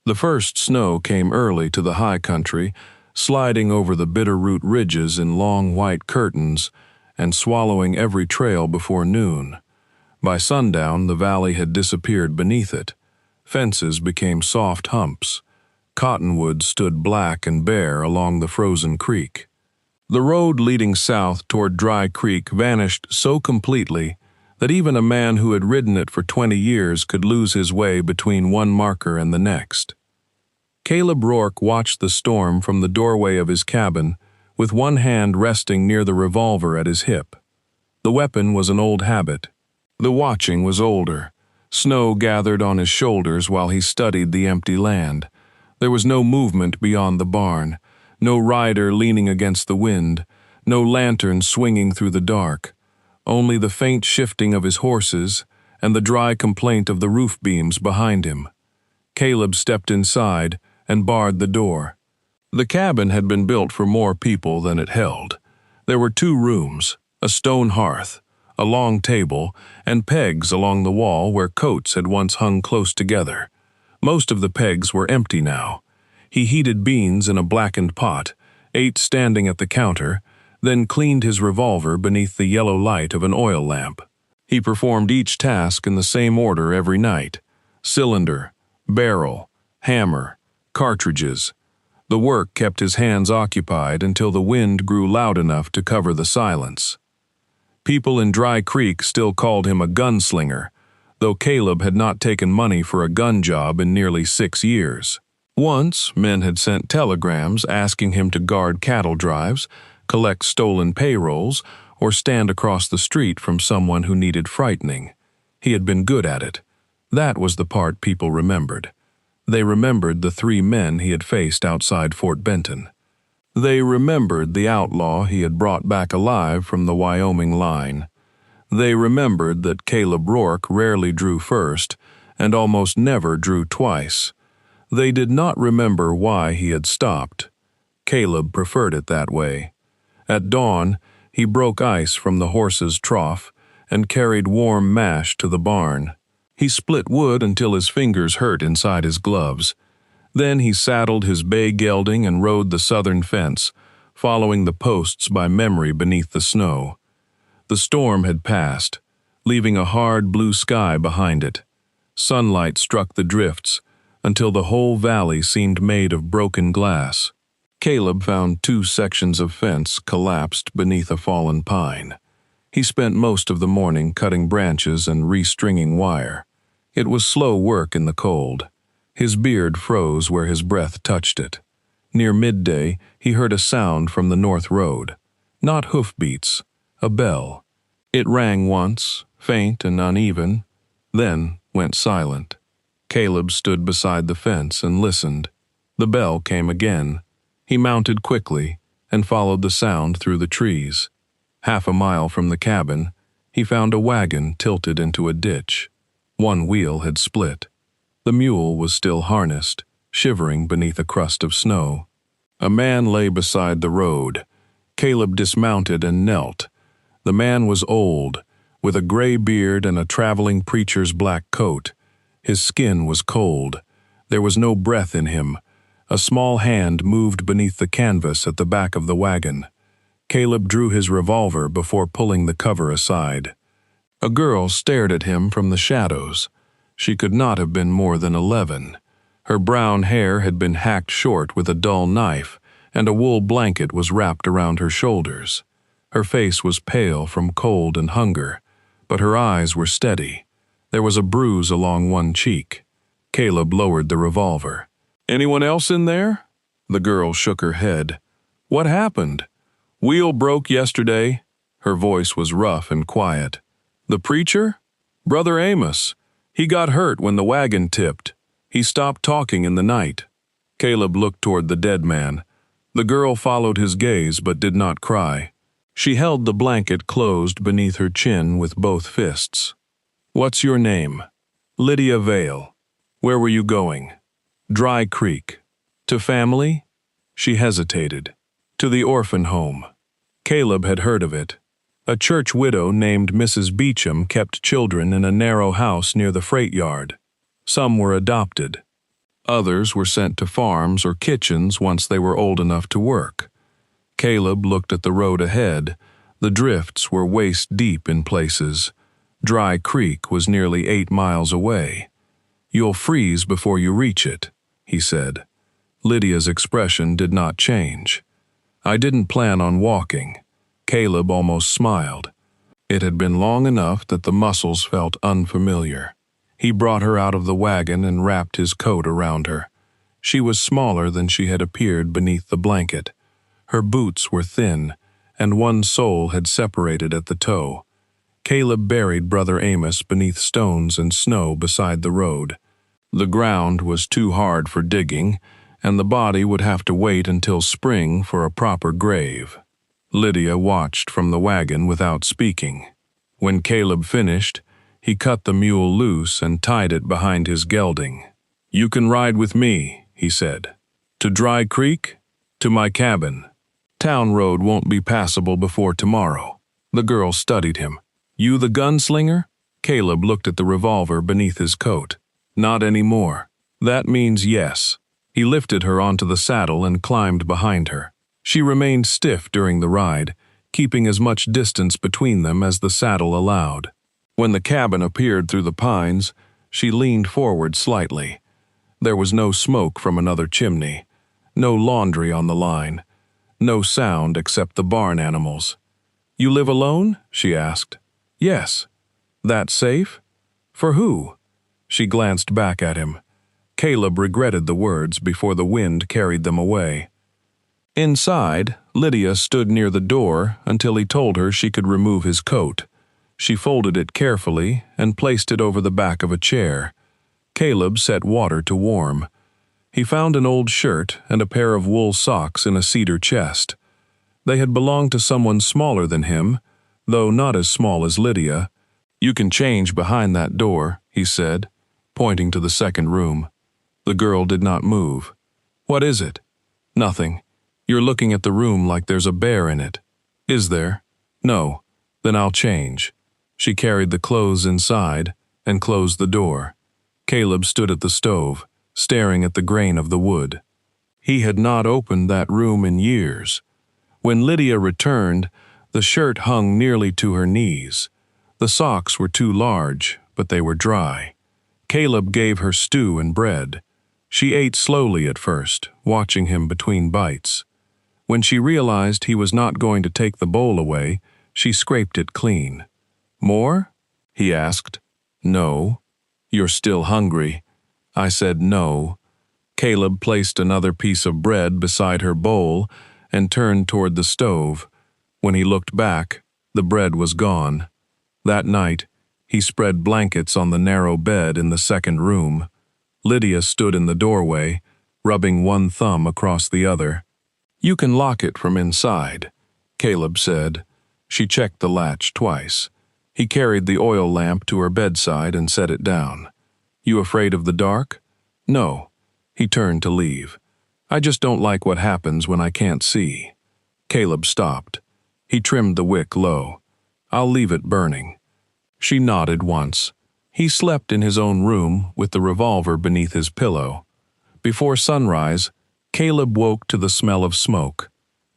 The first snow came early to the high country, sliding over the Bitterroot ridges in long white curtains and swallowing every trail before noon. By sundown, the valley had disappeared beneath it. Fences became soft humps. Cottonwoods stood black and bare along the frozen creek. The road leading south toward Dry Creek vanished so completely that even a man who had ridden it for 20 years could lose his way between one marker and the next. Caleb Rourke watched the storm from the doorway of his cabin, with one hand resting near the revolver at his hip. The weapon was an old habit. The watching was older. Snow gathered on his shoulders while he studied the empty land. There was no movement beyond the barn, no rider leaning against the wind, no lantern swinging through the dark, only the faint shifting of his horses and the dry complaint of the roof beams behind him. Caleb stepped inside and barred the door. The cabin had been built for more people than it held. There were 2 rooms, a stone hearth, a long table, and pegs along the wall where coats had once hung close together. Most of the pegs were empty now. He heated beans in a blackened pot, ate standing at the counter, then cleaned his revolver beneath the yellow light of an oil lamp. He performed each task in the same order every night: cylinder, barrel, hammer, cartridges. The work kept his hands occupied until the wind grew loud enough to cover the silence. People in Dry Creek still called him a gunslinger, though Caleb had not taken money for a gun job in nearly 6 years. Once, men had sent telegrams asking him to guard cattle drives, collect stolen payrolls, or stand across the street from someone who needed frightening. He had been good at it. That was the part people remembered. They remembered the 3 men he had faced outside Fort Benton. They remembered the outlaw he had brought back alive from the Wyoming line. They remembered that Caleb Rourke rarely drew first and almost never drew twice. They did not remember why he had stopped. Caleb preferred it that way. At dawn, he broke ice from the horse's trough and carried warm mash to the barn. He split wood until his fingers hurt inside his gloves. Then he saddled his bay gelding and rode the southern fence, following the posts by memory beneath the snow. The storm had passed, leaving a hard blue sky behind it. Sunlight struck the drifts until the whole valley seemed made of broken glass. Caleb found 2 sections of fence collapsed beneath a fallen pine. He spent most of the morning cutting branches and restringing wire. It was slow work in the cold. His beard froze where his breath touched it. Near midday, he heard a sound from the north road. Not hoofbeats, a bell. It rang once, faint and uneven, then went silent. Caleb stood beside the fence and listened. The bell came again. He mounted quickly and followed the sound through the trees. Half a mile from the cabin, he found a wagon tilted into a ditch. One wheel had split. The mule was still harnessed, shivering beneath a crust of snow. A man lay beside the road. Caleb dismounted and knelt. The man was old, with a gray beard and a traveling preacher's black coat. His skin was cold. There was no breath in him. A small hand moved beneath the canvas at the back of the wagon. Caleb drew his revolver before pulling the cover aside. A girl stared at him from the shadows. She could not have been more than 11. Her brown hair had been hacked short with a dull knife, and a wool blanket was wrapped around her shoulders. Her face was pale from cold and hunger, but her eyes were steady. There was a bruise along one cheek. Caleb lowered the revolver. "Anyone else in there?" The girl shook her head. "What happened?" "Wheel broke yesterday." Her voice was rough and quiet. "The preacher?" "Brother Amos. He got hurt when the wagon tipped. He stopped talking in the night." Caleb looked toward the dead man. The girl followed his gaze but did not cry. She held the blanket closed beneath her chin with both fists. "What's your name?" "Lydia Vale." "Where were you going?" "Dry Creek." "To family?" She hesitated. "To the orphan home." Caleb had heard of it. A church widow named Mrs. Beecham kept children in a narrow house near the freight yard. Some were adopted. Others were sent to farms or kitchens once they were old enough to work. Caleb looked at the road ahead. The drifts were waist-deep in places. Dry Creek was nearly 8 miles away. "You'll freeze before you reach it," he said. Lydia's expression did not change. "I didn't plan on walking." Caleb almost smiled. It had been long enough that the muscles felt unfamiliar. He brought her out of the wagon and wrapped his coat around her. She was smaller than she had appeared beneath the blanket. Her boots were thin, and one sole had separated at the toe. Caleb buried Brother Amos beneath stones and snow beside the road. The ground was too hard for digging, and the body would have to wait until spring for a proper grave. Lydia watched from the wagon without speaking. When Caleb finished, he cut the mule loose and tied it behind his gelding. "You can ride with me," he said. "To Dry Creek? To my cabin. Town road won't be passable before tomorrow." The girl studied him. "You the gunslinger?" Caleb looked at the revolver beneath his coat. "Not anymore." "That means yes." He lifted her onto the saddle and climbed behind her. She remained stiff during the ride, keeping as much distance between them as the saddle allowed. When the cabin appeared through the pines, she leaned forward slightly. There was no smoke from another chimney, no laundry on the line, no sound except the barn animals. "You live alone?" she asked. "Yes." "That safe?" "For who?" She glanced back at him. Caleb regretted the words before the wind carried them away. Inside, Lydia stood near the door until he told her she could remove his coat. She folded it carefully and placed it over the back of a chair. Caleb set water to warm. He found an old shirt and a pair of wool socks in a cedar chest. They had belonged to someone smaller than him, though not as small as Lydia. "You can change behind that door," he said, pointing to the second room. The girl did not move. "What is it?" "Nothing. You're looking at the room like there's a bear in it." "Is there?" "No. Then I'll change." She carried the clothes inside and closed the door. Caleb stood at the stove, staring at the grain of the wood. He had not opened that room in years. When Lydia returned, the shirt hung nearly to her knees. The socks were too large, but they were dry. Caleb gave her stew and bread. She ate slowly at first, watching him between bites. When she realized he was not going to take the bowl away, she scraped it clean. "More?" he asked. "No." "You're still hungry." I said no. Caleb placed another piece of bread beside her bowl and turned toward the stove. When he looked back, the bread was gone. That night, he spread blankets on the narrow bed in the second room. Lydia stood in the doorway, rubbing one thumb across the other. "You can lock it from inside," Caleb said. She checked the latch twice. He carried the oil lamp to her bedside and set it down. "You afraid of the dark?" "No." He turned to leave. "I just don't like what happens when I can't see." Caleb stopped. He trimmed the wick low. "I'll leave it burning." She nodded once. He slept in his own room with the revolver beneath his pillow. Before sunrise, Caleb woke to the smell of smoke.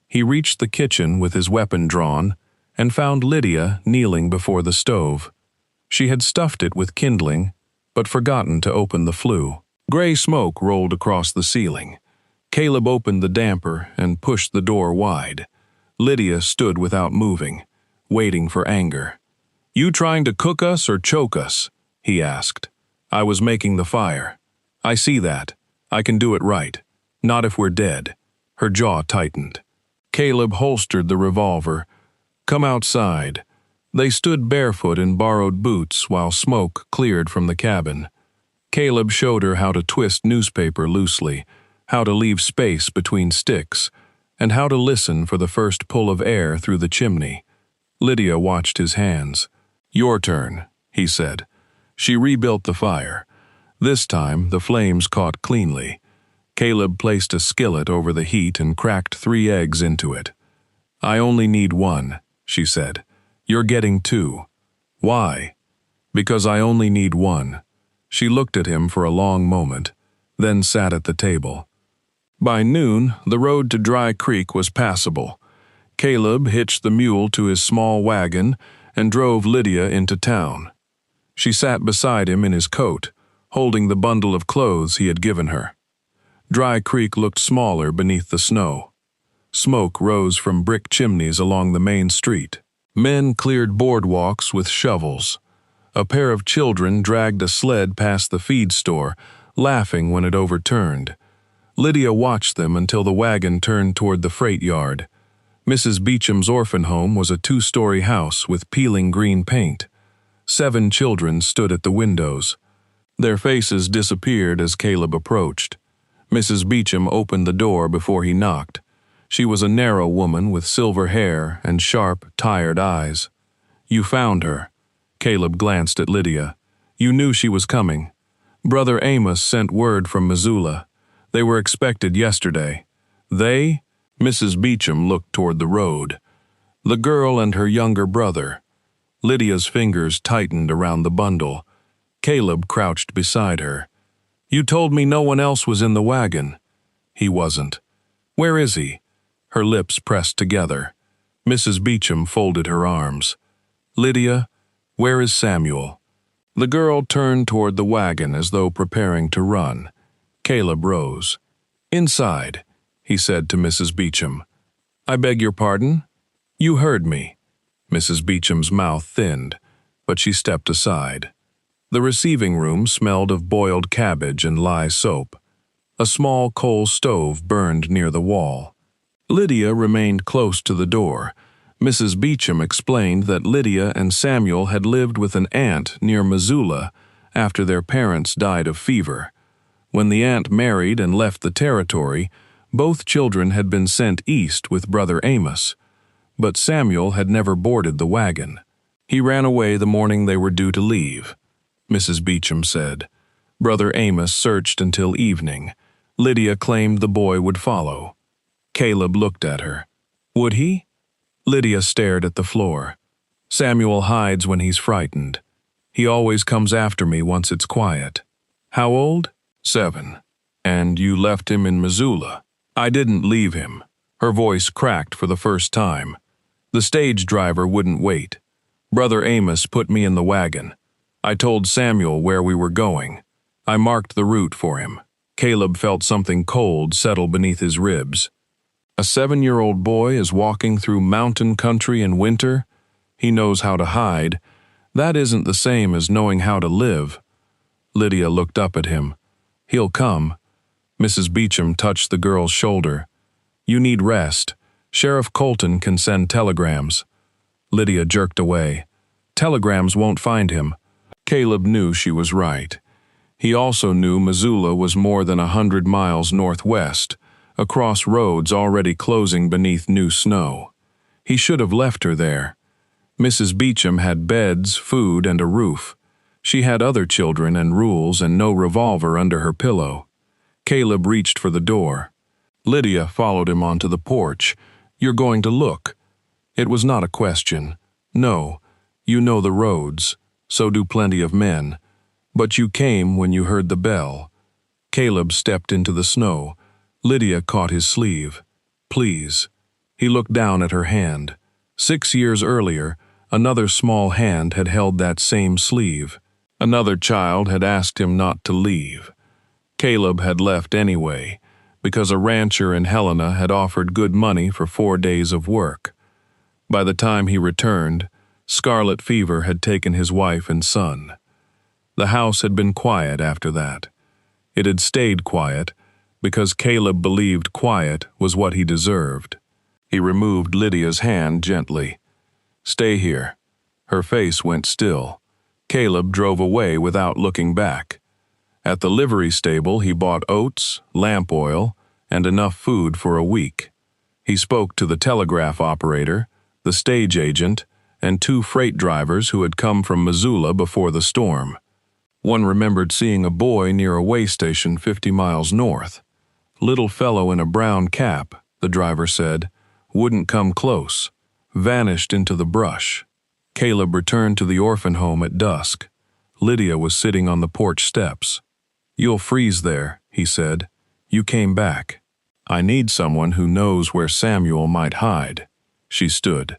He reached the kitchen with his weapon drawn and found Lydia kneeling before the stove. She had stuffed it with kindling, but forgotten to open the flue. Gray smoke rolled across the ceiling. Caleb opened the damper and pushed the door wide. Lydia stood without moving, waiting for anger. "You trying to cook us or choke us?" he asked. "I was making the fire." "I see that. I can do it right. Not if we're dead." Her jaw tightened. Caleb holstered the revolver. "Come outside." They stood barefoot in borrowed boots while smoke cleared from the cabin. Caleb showed her how to twist newspaper loosely, how to leave space between sticks, and how to listen for the first pull of air through the chimney. Lydia watched his hands. "Your turn," he said. She rebuilt the fire. This time, the flames caught cleanly. Caleb placed a skillet over the heat and cracked 3 eggs into it. "I only need 1, she said. "You're getting 2. "Why?" "Because I only need 1. She looked at him for a long moment. then sat at the table. By noon, the road to Dry Creek was passable. Caleb hitched the mule to his small wagon and drove Lydia into town. She sat beside him in his coat, holding the bundle of clothes he had given her. Dry Creek looked smaller beneath the snow. Smoke rose from brick chimneys along the main street. Men cleared boardwalks with shovels. A pair of children dragged a sled past the feed store, laughing when it overturned. Lydia watched them until the wagon turned toward the freight yard. Mrs. Beecham's orphan home was a 2-story house with peeling green paint. 7 children stood at the windows. Their faces disappeared as Caleb approached. Mrs. Beecham opened the door before he knocked. She was a narrow woman with silver hair and sharp, tired eyes. "You found her." Caleb glanced at Lydia. "You knew she was coming. Brother Amos sent word from Missoula. They were expected yesterday." "They?" Mrs. Beecham looked toward the road. "The girl and her younger brother." Lydia's fingers tightened around the bundle. Caleb crouched beside her. "You told me no one else was in the wagon." "He wasn't." "Where is he?" Her lips pressed together. Mrs. Beecham folded her arms. "Lydia, where is Samuel?" The girl turned toward the wagon as though preparing to run. Caleb rose. "Inside," he said to Mrs. Beecham. "I beg your pardon?" "You heard me." Mrs. Beecham's mouth thinned, but she stepped aside. The receiving room smelled of boiled cabbage and lye soap. A small coal stove burned near the wall. Lydia remained close to the door. Mrs. Beecham explained that Lydia and Samuel had lived with an aunt near Missoula after their parents died of fever. When the aunt married and left the territory, both children had been sent east with Brother Amos. But Samuel had never boarded the wagon. He ran away the morning they were due to leave, Mrs. Beecham said. Brother Amos searched until evening. Lydia claimed the boy would follow. Caleb looked at her. "Would he?" Lydia stared at the floor. "Samuel hides when he's frightened. He always comes after me once it's quiet." "How old?" 7. "And you left him in Missoula?" "I didn't leave him." Her voice cracked for the first time. "The stage driver wouldn't wait. Brother Amos put me in the wagon. I told Samuel where we were going. I marked the route for him." Caleb felt something cold settle beneath his ribs. A 7-year-old boy is walking through mountain country in winter. He knows how to hide. That isn't the same as knowing how to live. Lydia looked up at him. "He'll come." Mrs. Beecham touched the girl's shoulder. "You need rest. Sheriff Colton can send telegrams." Lydia jerked away. "Telegrams won't find him." Caleb knew she was right. He also knew Missoula was more than 100 miles northwest, across roads already closing beneath new snow. He should have left her there. Mrs. Beecham had beds, food, and a roof. She had other children and rules and no revolver under her pillow. Caleb reached for the door. Lydia followed him onto the porch. "You're going to look." It was not a question. "No, you know the roads. So do plenty of men. But you came when you heard the bell." Caleb stepped into the snow. Lydia caught his sleeve. "Please." He looked down at her hand. 6 years earlier, another small hand had held that same sleeve. Another child had asked him not to leave. Caleb had left anyway, because a rancher in Helena had offered good money for 4 days of work. By the time he returned, scarlet fever had taken his wife and son. The house had been quiet after that. It had stayed quiet because Caleb believed quiet was what he deserved. He removed Lydia's hand gently. "Stay here." Her face went still. Caleb drove away without looking back. At the livery stable, he bought oats, lamp oil, and enough food for a week. He spoke to the telegraph operator, the stage agent, and 2 freight drivers who had come from Missoula before the storm. One remembered seeing a boy near a way station 50 miles north. "Little fellow in a brown cap," the driver said, "wouldn't come close. Vanished into the brush." Caleb returned to the orphan home at dusk. Lydia was sitting on the porch steps. "You'll freeze there," he said. "You came back. I need someone who knows where Samuel might hide." She stood.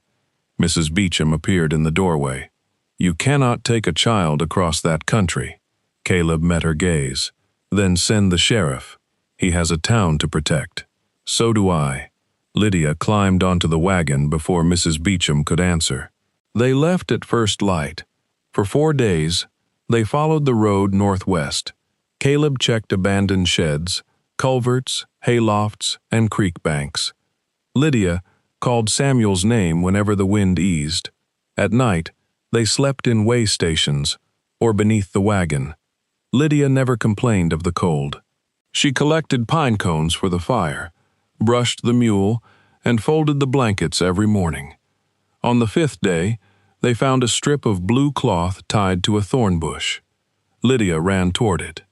Mrs. Beecham appeared in the doorway. "You cannot take a child across that country." Caleb met her gaze. "Then send the sheriff. He has a town to protect." "So do I." Lydia climbed onto the wagon before Mrs. Beecham could answer. They left at first light. For 4 days, they followed the road northwest. Caleb checked abandoned sheds, culverts, haylofts, and creek banks. Lydia called Samuel's name whenever the wind eased. At night, they slept in way stations or beneath the wagon. Lydia never complained of the cold. She collected pine cones for the fire, brushed the mule, and folded the blankets every morning. On the 5th day, they found a strip of blue cloth tied to a thorn bush. Lydia ran toward it.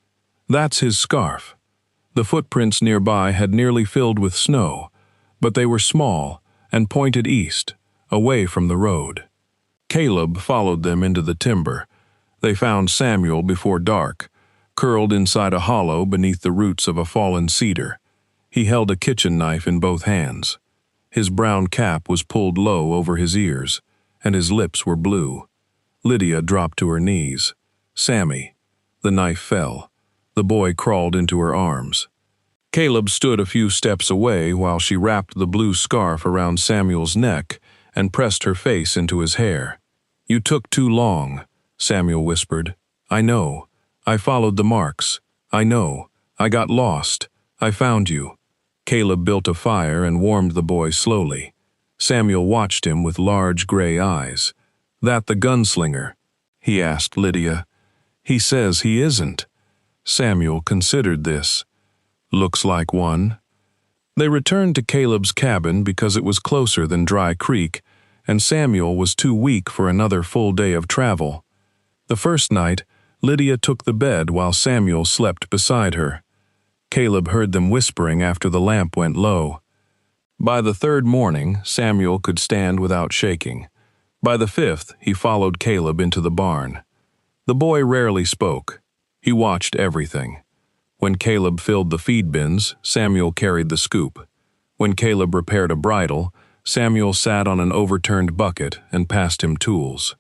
"That's his scarf." The footprints nearby had nearly filled with snow, but they were small and pointed east, away from the road. Caleb followed them into the timber. They found Samuel before dark, curled inside a hollow beneath the roots of a fallen cedar. He held a kitchen knife in both hands. His brown cap was pulled low over his ears, and his lips were blue. Lydia dropped to her knees. "Sammy." The knife fell. The boy crawled into her arms. Caleb stood a few steps away while she wrapped the blue scarf around Samuel's neck and pressed her face into his hair. "You took too long," Samuel whispered. "I know. I followed the marks. I know. I got lost. I found you." Caleb built a fire and warmed the boy slowly. Samuel watched him with large gray eyes. "That the gunslinger?" he asked Lydia. "He says he isn't." Samuel considered this. "Looks like one." They returned to Caleb's cabin because it was closer than Dry Creek, and Samuel was too weak for another full day of travel. The first night, Lydia took the bed while Samuel slept beside her. Caleb heard them whispering after the lamp went low. By the 3rd morning, Samuel could stand without shaking. By the 5th, he followed Caleb into the barn. The boy rarely spoke. He watched everything. When Caleb filled the feed bins, Samuel carried the scoop. When Caleb repaired a bridle, Samuel sat on an overturned bucket and passed him tools.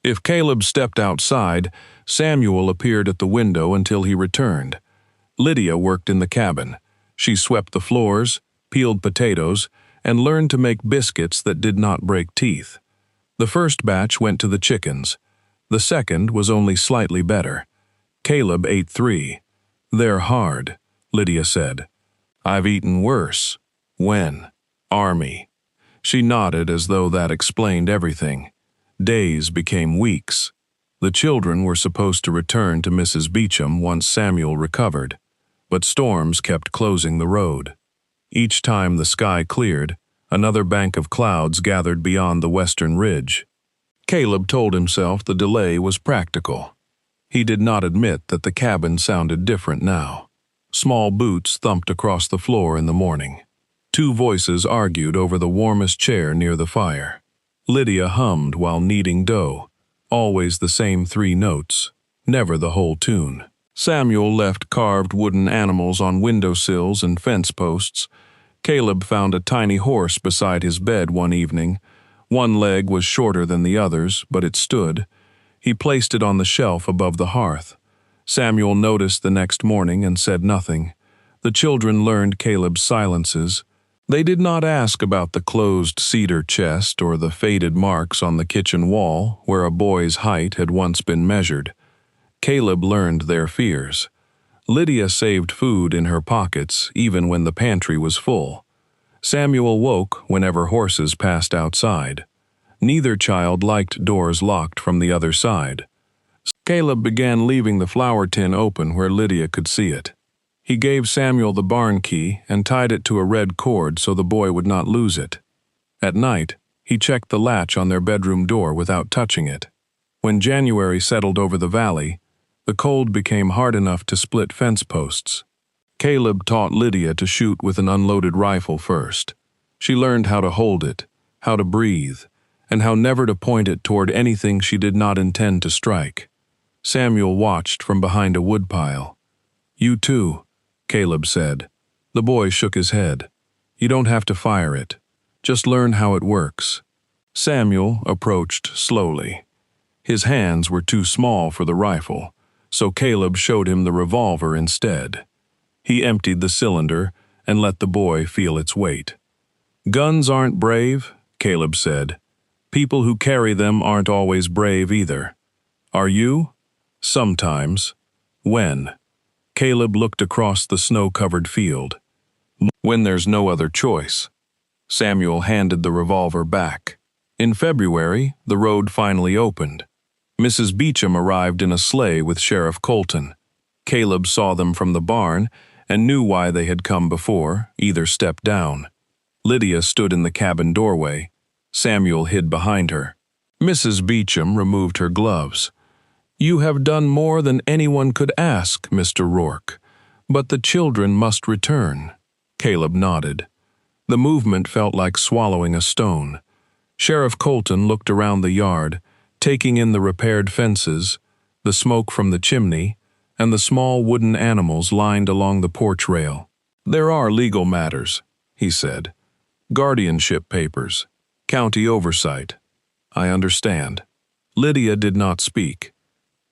If Caleb stepped outside, Samuel appeared at the window until he returned. Lydia worked in the cabin. She swept the floors, peeled potatoes, and learned to make biscuits that did not break teeth. The first batch went to the chickens. The second was only slightly better. Caleb ate 3. "They're hard," Lydia said. "I've eaten worse." "When?" "Army." She nodded as though that explained everything. Days became weeks. The children were supposed to return to Mrs. Beecham once Samuel recovered, but storms kept closing the road. Each time the sky cleared, another bank of clouds gathered beyond the western ridge. Caleb told himself the delay was practical. He did not admit that the cabin sounded different now. Small boots thumped across the floor in the morning. 2 voices argued over the warmest chair near the fire. Lydia hummed while kneading dough, always the same 3 notes, never the whole tune. Samuel left carved wooden animals on windowsills and fence posts. Caleb found a tiny horse beside his bed one evening. One leg was shorter than the others, but it stood. He placed it on the shelf above the hearth. Samuel noticed the next morning and said nothing. The children learned Caleb's silences. They did not ask about the closed cedar chest or the faded marks on the kitchen wall where a boy's height had once been measured. Caleb learned their fears. Lydia saved food in her pockets even when the pantry was full. Samuel woke whenever horses passed outside. Neither child liked doors locked from the other side. Caleb began leaving the flour tin open where Lydia could see it. He gave Samuel the barn key and tied it to a red cord so the boy would not lose it. At night, he checked the latch on their bedroom door without touching it. When January settled over the valley, the cold became hard enough to split fence posts. Caleb taught Lydia to shoot with an unloaded rifle first. She learned how to hold it, how to breathe, and how never to point it toward anything she did not intend to strike. Samuel watched from behind a woodpile. You too, Caleb said. The boy shook his head. You don't have to fire it. Just learn how it works. Samuel approached slowly. His hands were too small for the rifle, so Caleb showed him the revolver instead. He emptied the cylinder and let the boy feel its weight. Guns aren't brave, Caleb said. People who carry them aren't always brave either. Are you? Sometimes. When? Caleb looked across the snow-covered field. When there's no other choice. Samuel handed the revolver back. In February, the road finally opened. Mrs. Beecham arrived in a sleigh with Sheriff Colton. Caleb saw them from the barn and knew why they had come before, either stepped down. Lydia stood in the cabin doorway. Samuel hid behind her. Mrs. Beecham removed her gloves. You have done more than anyone could ask, Mr. Rourke, but the children must return. Caleb nodded. The movement felt like swallowing a stone. Sheriff Colton looked around the yard, taking in the repaired fences, the smoke from the chimney, and the small wooden animals lined along the porch rail. There are legal matters, he said. Guardianship papers, county oversight. I understand. Lydia did not speak.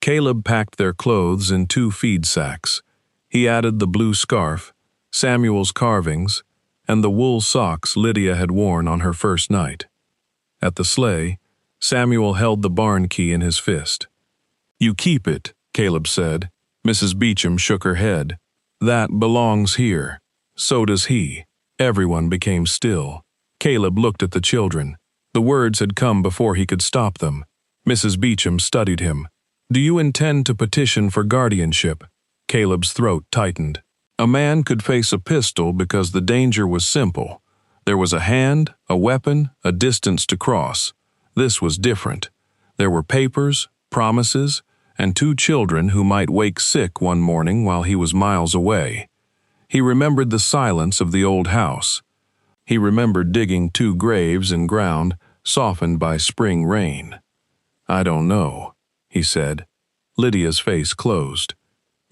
Caleb packed their clothes in 2 feed sacks. He added the blue scarf, Samuel's carvings, and the wool socks Lydia had worn on her first night. At the sleigh, Samuel held the barn key in his fist. You keep it, Caleb said. Mrs. Beecham shook her head. That belongs here. So does he. Everyone became still. Caleb looked at the children. The words had come before he could stop them. Mrs. Beecham studied him. Do you intend to petition for guardianship? Caleb's throat tightened. A man could face a pistol because the danger was simple. There was a hand, a weapon, a distance to cross. This was different. There were papers, promises, and 2 children who might wake sick one morning while he was miles away. He remembered the silence of the old house. He remembered digging 2 graves in ground softened by spring rain. I don't know, he said. Lydia's face closed.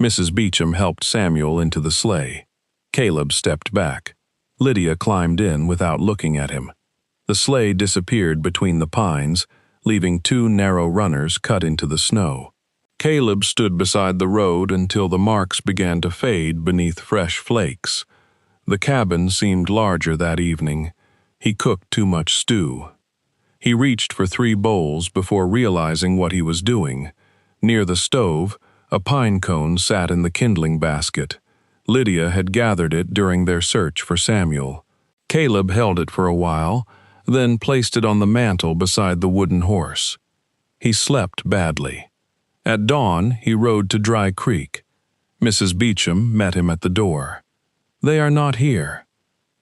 Mrs. Beecham helped Samuel into the sleigh. Caleb stepped back. Lydia climbed in without looking at him. The sleigh disappeared between the pines, leaving 2 narrow runners cut into the snow. Caleb stood beside the road until the marks began to fade beneath fresh flakes. The cabin seemed larger that evening. He cooked too much stew. He reached for 3 bowls before realizing what he was doing. Near the stove, a pine cone sat in the kindling basket. Lydia had gathered it during their search for Samuel. Caleb held it for a while, then placed it on the mantel beside the wooden horse. He slept badly. At dawn, he rode to Dry Creek. Mrs. Beecham met him at the door. They are not here.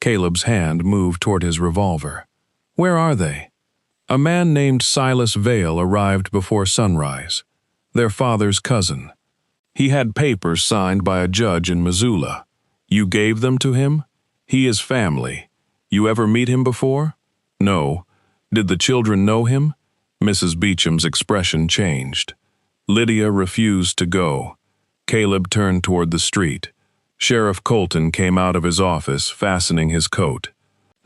Caleb's hand moved toward his revolver. Where are they? A man named Silas Vale arrived before sunrise. Their father's cousin. He had papers signed by a judge in Missoula. You gave them to him? He is family. You ever meet him before? No. Did the children know him? Mrs. Beecham's expression changed. Lydia refused to go. Caleb turned toward the street. Sheriff Colton came out of his office, fastening his coat.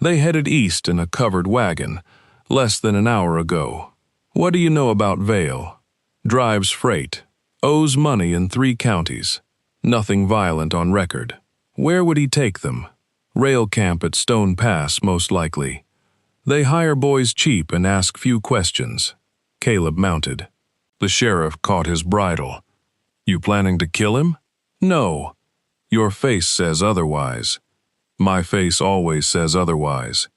They headed east in a covered wagon, less than an hour ago. What do you know about Vale? Drives freight. Owes money in 3 counties. Nothing violent on record. Where would he take them? Rail camp at Stone Pass, most likely. They hire boys cheap and ask few questions. Caleb mounted. The sheriff caught his bridle. You planning to kill him? No. Your face says otherwise. My face always says otherwise.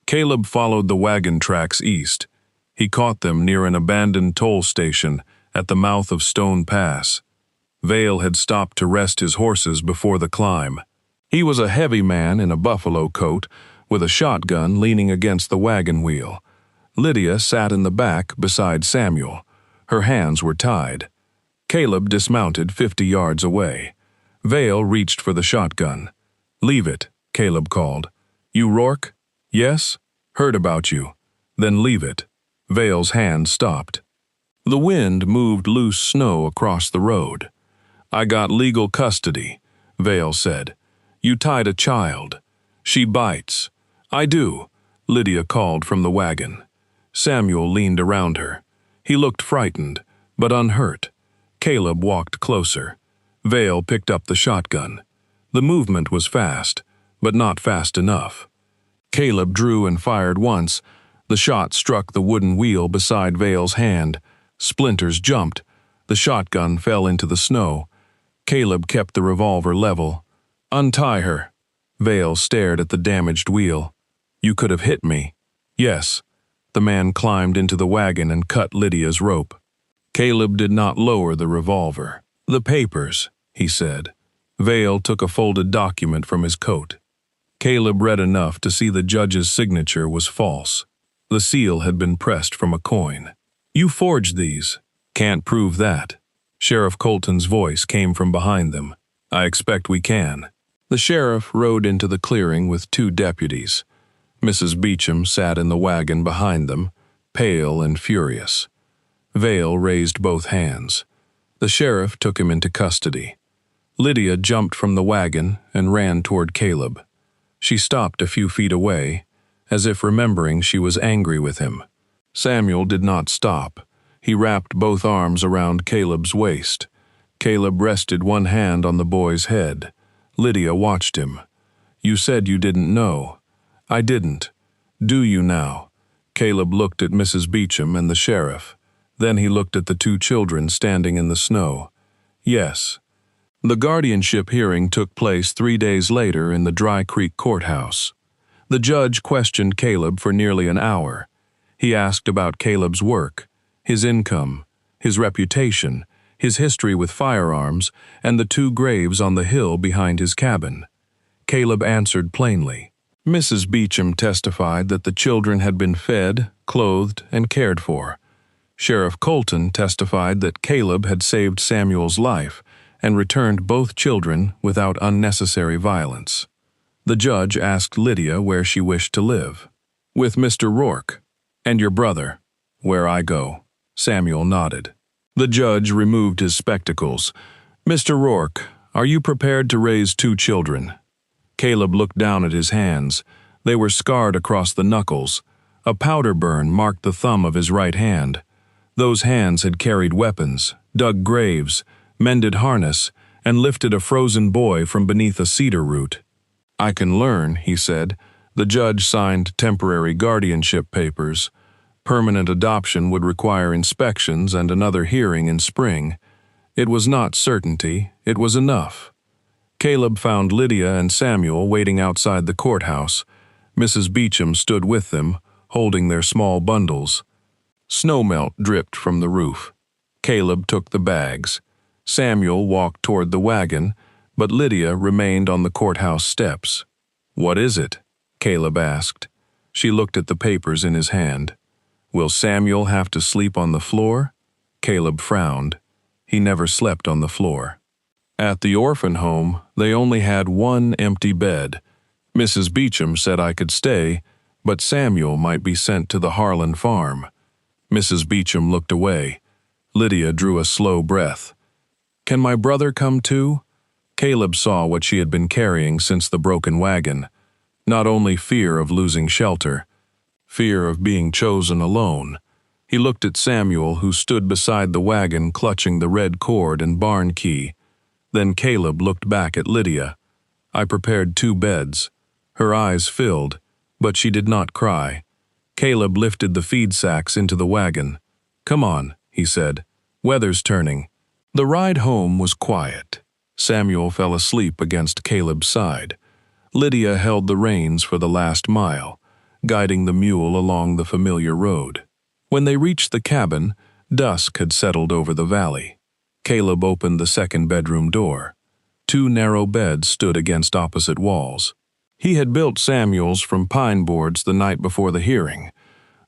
Caleb followed the wagon tracks east. He caught them near an abandoned toll station at the mouth of Stone Pass. Vale had stopped to rest his horses before the climb. He was a heavy man in a buffalo coat, with a shotgun leaning against the wagon wheel. Lydia sat in the back beside Samuel. Her hands were tied. Caleb dismounted 50 yards away. Vale reached for the shotgun. Leave it, Caleb called. You Rourke? Yes? Heard about you. Then leave it. Vale's hand stopped. The wind moved loose snow across the road. I got legal custody, Vale said. You tied a child. She bites. I do, Lydia called from the wagon. Samuel leaned around her. He looked frightened, but unhurt. Caleb walked closer. Vale picked up the shotgun. The movement was fast, but not fast enough. Caleb drew and fired once. The shot struck the wooden wheel beside Vale's hand. Splinters jumped. The shotgun fell into the snow. Caleb kept the revolver level. Untie her. Vale stared at the damaged wheel. You could have hit me. Yes. The man climbed into the wagon and cut Lydia's rope. Caleb did not lower the revolver. The papers, he said. Vale took a folded document from his coat. Caleb read enough to see the judge's signature was false. The seal had been pressed from a coin. You forged these. Can't prove that. Sheriff Colton's voice came from behind them. I expect we can. The sheriff rode into the clearing with 2 deputies. Mrs. Beecham sat in the wagon behind them, pale and furious. Vale raised both hands. The sheriff took him into custody. Lydia jumped from the wagon and ran toward Caleb. She stopped a few feet away, as if remembering she was angry with him. Samuel did not stop. He wrapped both arms around Caleb's waist. Caleb rested one hand on the boy's head. Lydia watched him. You said you didn't know. I didn't. Do you now? Caleb looked at Mrs. Beecham and the sheriff. Then he looked at the 2 children standing in the snow. Yes. The guardianship hearing took place 3 days later in the Dry Creek courthouse. The judge questioned Caleb for nearly an hour. He asked about Caleb's work, his income, his reputation, his history with firearms, and the 2 graves on the hill behind his cabin. Caleb answered plainly. Mrs. Beecham testified that the children had been fed, clothed, and cared for. Sheriff Colton testified that Caleb had saved Samuel's life and returned both children without unnecessary violence. The judge asked Lydia where she wished to live. With Mr. Rourke. And your brother. Where I go. Samuel nodded. The judge removed his spectacles. Mr. Rourke, are you prepared to raise 2 children? Caleb looked down at his hands. They were scarred across the knuckles. A powder burn marked the thumb of his right hand. Those hands had carried weapons, dug graves, mended harness, and lifted a frozen boy from beneath a cedar root. I can learn, he said. The judge signed temporary guardianship papers. Permanent adoption would require inspections and another hearing in spring. It was not certainty, it was enough. Caleb found Lydia and Samuel waiting outside the courthouse. Mrs. Beecham stood with them, holding their small bundles. Snowmelt dripped from the roof. Caleb took the bags. Samuel walked toward the wagon, but Lydia remained on the courthouse steps. What is it? Caleb asked. She looked at the papers in his hand. Will Samuel have to sleep on the floor? Caleb frowned. He never slept on the floor. At the orphan home, they only had 1 empty bed. Mrs. Beecham said I could stay, but Samuel might be sent to the Harlan farm. Mrs. Beecham looked away. Lydia drew a slow breath. Can my brother come too? Caleb saw what she had been carrying since the broken wagon. Not only fear of losing shelter, fear of being chosen alone. He looked at Samuel, who stood beside the wagon clutching the red cord and barn key. Then Caleb looked back at Lydia. I prepared 2 beds. Her eyes filled, but she did not cry. Caleb lifted the feed sacks into the wagon. Come on, he said. Weather's turning. The ride home was quiet. Samuel fell asleep against Caleb's side. Lydia held the reins for the last mile, guiding the mule along the familiar road. When they reached the cabin, dusk had settled over the valley. Caleb opened the 2nd bedroom door. 2 narrow beds stood against opposite walls. He had built Samuel's from pine boards the night before the hearing.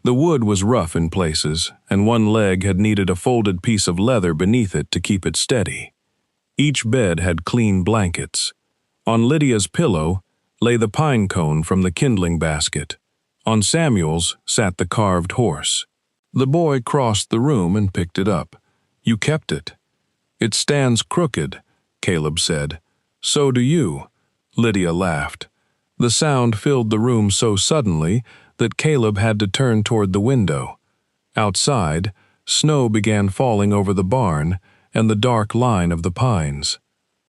The wood was rough in places, and one leg had needed a folded piece of leather beneath it to keep it steady. Each bed had clean blankets. On Lydia's pillow lay the pine cone from the kindling basket. On Samuel's sat the carved horse. The boy crossed the room and picked it up. You kept it. It stands crooked, Caleb said. "So do you." Lydia laughed. The sound filled the room so suddenly that Caleb had to turn toward the window. Outside, snow began falling over the barn and the dark line of the pines.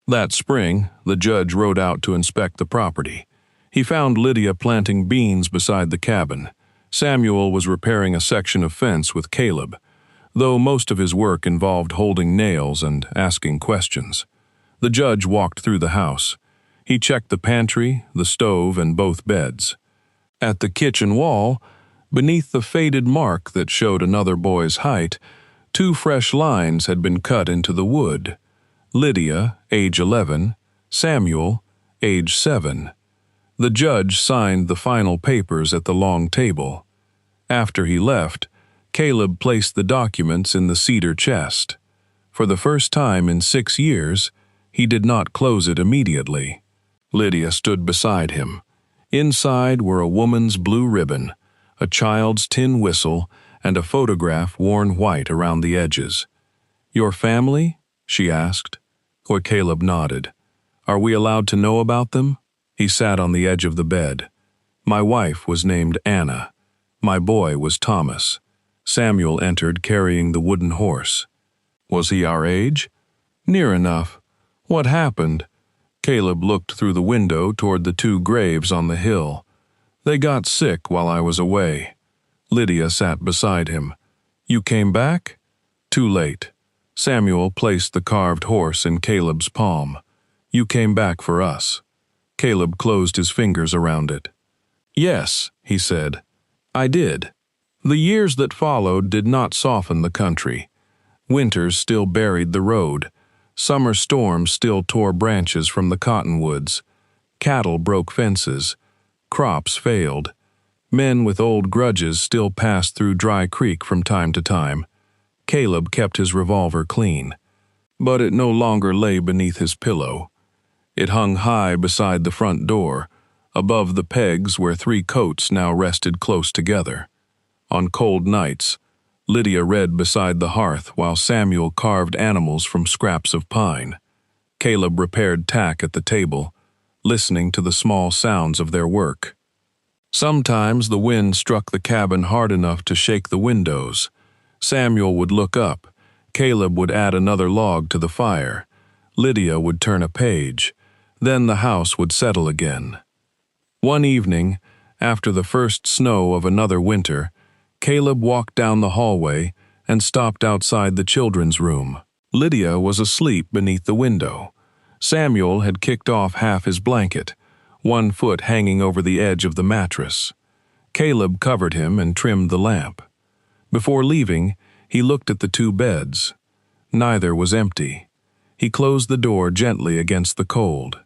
That spring, the judge rode out to inspect the property. He found Lydia planting beans beside the cabin. Samuel was repairing a section of fence with Caleb, though most of his work involved holding nails and asking questions. The judge walked through the house. He checked the pantry, the stove, and both beds. At the kitchen wall, beneath the faded mark that showed another boy's height, 2 fresh lines had been cut into the wood. Lydia, age 11, Samuel, age 7. The judge signed the final papers at the long table. After he left, Caleb placed the documents in the cedar chest. For the first time in 6 years, he did not close it immediately. Lydia stood beside him. Inside were a woman's blue ribbon, a child's tin whistle, and a photograph worn white around the edges. "Your family?" she asked. Caleb nodded. "Are we allowed to know about them?" He sat on the edge of the bed. "My wife was named Anna. My boy was Thomas." Samuel entered carrying the wooden horse. "Was he our age?" "Near enough." "What happened?" Caleb looked through the window toward the 2 graves on the hill. "They got sick while I was away." Lydia sat beside him. "You came back?" "Too late." Samuel placed the carved horse in Caleb's palm. "You came back for us." Caleb closed his fingers around it. "Yes," he said, "I did." The years that followed did not soften the country. Winters still buried the road. Summer storms still tore branches from the cottonwoods. Cattle broke fences. Crops failed. Men with old grudges still passed through Dry Creek from time to time. Caleb kept his revolver clean. But it no longer lay beneath his pillow. It hung high beside the front door, above the pegs where 3 coats now rested close together. On cold nights, Lydia read beside the hearth while Samuel carved animals from scraps of pine. Caleb repaired tack at the table, listening to the small sounds of their work. Sometimes the wind struck the cabin hard enough to shake the windows. Samuel would look up. Caleb would add another log to the fire. Lydia would turn a page. Then the house would settle again. One evening, after the first snow of another winter, Caleb walked down the hallway and stopped outside the children's room. Lydia was asleep beneath the window. Samuel had kicked off half his blanket, 1 foot hanging over the edge of the mattress. Caleb covered him and trimmed the lamp. Before leaving, he looked at the 2 beds. Neither was empty. He closed the door gently against the cold.